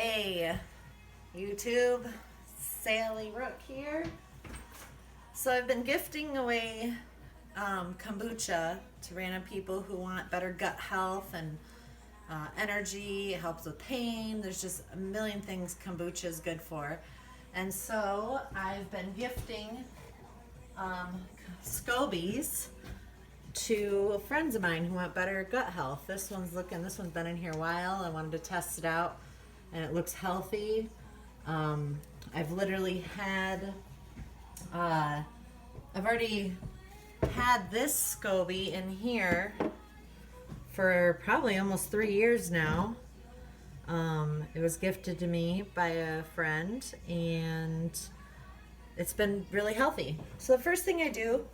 Hey, YouTube, Sally Rook here. So I've been gifting away kombucha to random people who want better gut health and energy. It helps with pain. There's just a million things kombucha is good for. And so I've been gifting Scobees to friends of mine who want better gut health. This one's been in here a while. I wanted to test it out and it looks healthy. I've literally had, I've already had this Scobee in here for probably almost 3 years now. It was gifted to me by a friend and it's been really healthy. So the first thing I do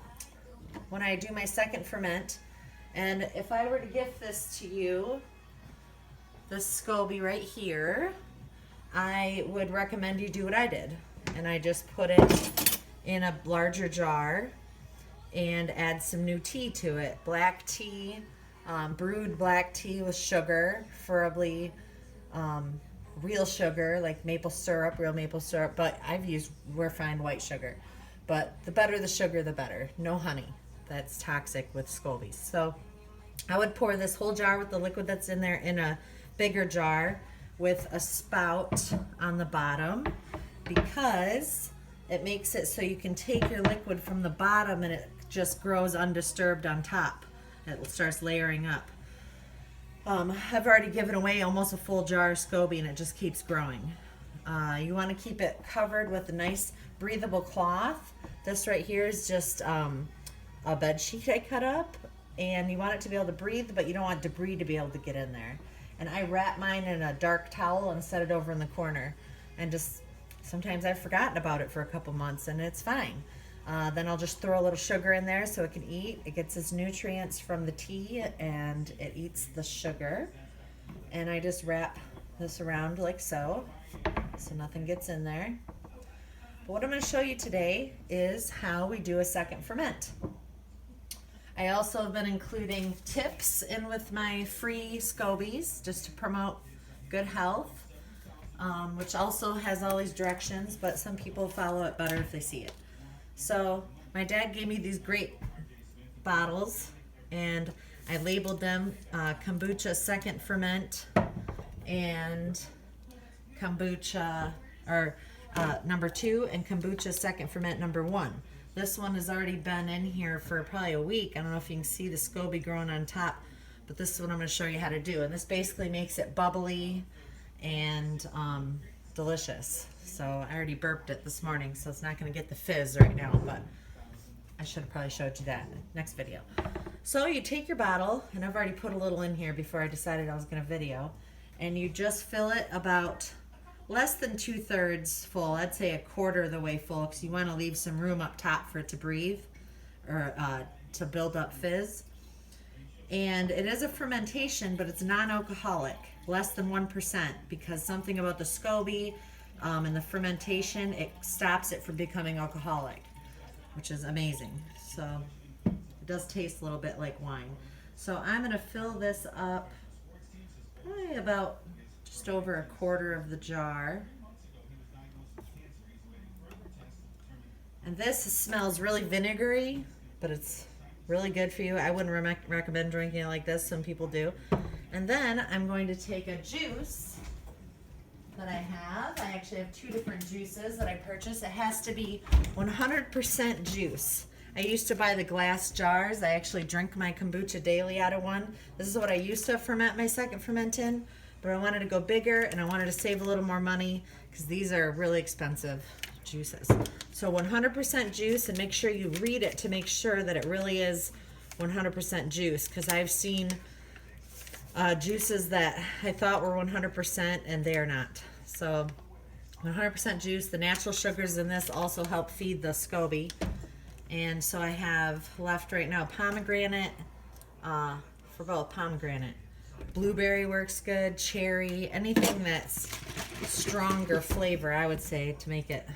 when I do my second ferment, and if I were to gift this to you, this Scobee right here, I would recommend you do what I did. And I just put it in a larger jar and add some new tea to it. Black tea, brewed black tea with sugar, preferably real sugar, like maple syrup, real maple syrup, but I've used refined white sugar. But the better the sugar, the better. No honey. That's toxic with Scobees. So I would pour this whole jar with the liquid that's in there in a bigger jar with a spout on the bottom, because it makes it so you can take your liquid from the bottom and it just grows undisturbed on top. It starts layering up. I've already given away almost a full jar of Scobee and it just keeps growing. You want to keep it covered with a nice breathable cloth. This right here is just a bed sheet I cut up, and you want it to be able to breathe, but you don't want debris to be able to get in there. And I wrap mine in a dark towel and set it over in the corner. And just sometimes I've forgotten about it for a couple months and it's fine. Then I'll just throw a little sugar in there so it can eat. It gets its nutrients from the tea and it eats the sugar. And I just wrap this around like so nothing gets in there. But what I'm going to show you today is how we do a second ferment. I also have been including tips in with my free Scobees just to promote good health, which also has all these directions, but some people follow it better if they see it. So my dad gave me these great bottles and I labeled them Kombucha second ferment and Kombucha number 2 and Kombucha second ferment number 1. This one has already been in here for probably a week. I don't know if you can see the Scobee growing on top, but this is what I'm going to show you how to do. And this basically makes it bubbly and delicious. So I already burped it this morning, so it's not going to get the fizz right now, but I should have probably showed you that in the next video. So you take your bottle, and I've already put a little in here before I decided I was going to video, and you just fill it about less than 2/3 full. I'd say a quarter of the way full, because you want to leave some room up top for it to breathe or to build up fizz. And it is a fermentation, but it's non-alcoholic, less than 1%, because something about the Scobee and the fermentation, it stops it from becoming alcoholic, which is amazing. So it does taste a little bit like wine. So I'm going to fill this up probably about just over a quarter of the jar. And this smells really vinegary, but it's really good for you. I wouldn't recommend drinking it like this. Some people do. And then I'm going to take a juice that I have. I actually have 2 different juices that I purchased. It has to be 100% juice. I used to buy the glass jars. I actually drink my kombucha daily out of one. This is what I used to ferment my second ferment in. But I wanted to go bigger and I wanted to save a little more money because these are really expensive juices. So 100% juice, and make sure you read it to make sure that it really is 100% juice, because I've seen juices that I thought were 100% and they are not. So 100% juice. The natural sugars in this also help feed the Scobee. And so I have left right now pomegranate, for both pomegranate. Blueberry works good, cherry, anything that's stronger flavor, I would say, to make it.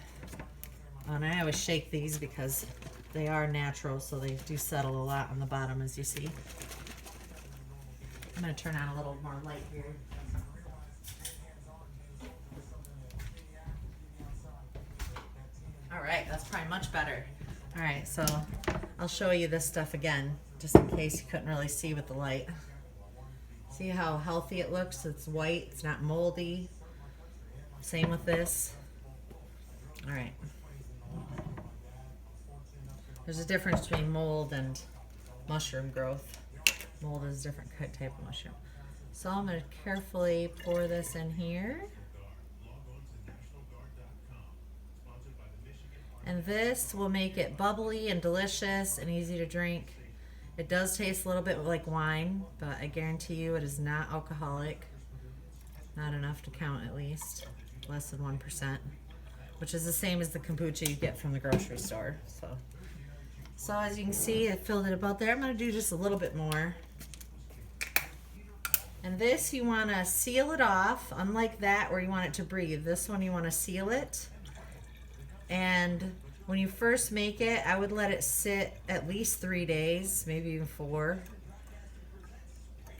And I always shake these because they are natural, so they do settle a lot on the bottom, as you see. I'm going to turn on a little more light here. much better. All right, so I'll show you this stuff again, just in case you couldn't really see with the light. See how healthy it looks? It's white, it's not moldy. Same with this. All right. There's a difference between mold and mushroom growth. Mold is a different type of mushroom. So I'm going to carefully pour this in here. And this will make it bubbly and delicious and easy to drink. It does taste a little bit like wine, but I guarantee you it is not alcoholic. Not enough to count, at least. Less than 1%, which is the same as the kombucha you get from the grocery store. So as you can see, I filled it about there. I'm going to do just a little bit more. And this, you want to seal it off, unlike that where you want it to breathe. This one you want to seal it. And when you first make it, I would let it sit at least 3 days, maybe even 4.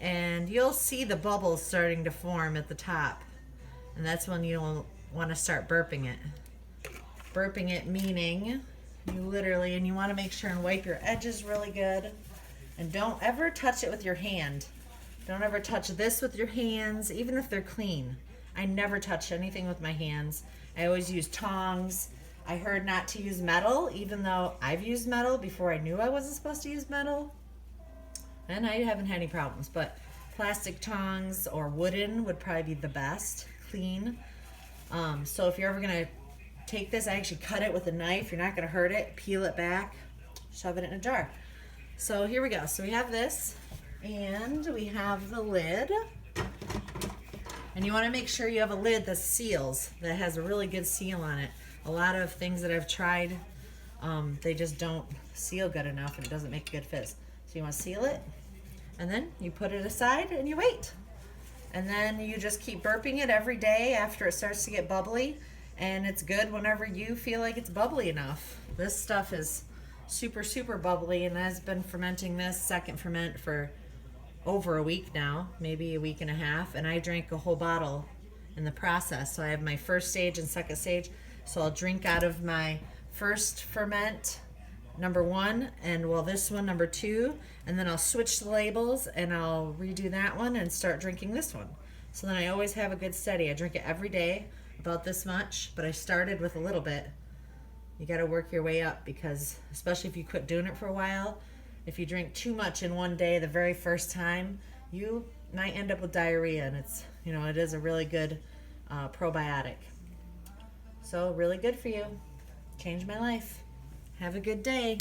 And you'll see the bubbles starting to form at the top. And that's when you'll want to start burping it. Burping it meaning you literally, and you want to make sure and wipe your edges really good. And don't ever touch it with your hand. Don't ever touch this with your hands, even if they're clean. I never touch anything with my hands. I always use tongs. I heard not to use metal, even though I've used metal before I knew I wasn't supposed to use metal. And I haven't had any problems, but plastic tongs or wooden would probably be the best, clean. So if you're ever gonna take this, I actually cut it with a knife. You're not gonna hurt it. Peel it back, shove it in a jar. So here we go. So we have this, and we have the lid. And you wanna make sure you have a lid that seals, that has a really good seal on it. A lot of things that I've tried, they just don't seal good enough and it doesn't make a good fizz. So you want to seal it, and then you put it aside and you wait. And then you just keep burping it every day after it starts to get bubbly, and it's good whenever you feel like it's bubbly enough. This stuff is super, super bubbly, and I've been fermenting this second ferment for over a week now, maybe a week and a half, and I drank a whole bottle in the process. So I have my first stage and second stage. So I'll drink out of my first ferment, number 1, and well, this one, number 2, and then I'll switch the labels and I'll redo that one and start drinking this one. So then I always have a good steady. I drink it every day, about this much, but I started with a little bit. You got to work your way up, because especially if you quit doing it for a while, if you drink too much in one day the very first time, you might end up with diarrhea, and it's, you know, it is a really good probiotic. So really good for you. Changed my life. Have a good day.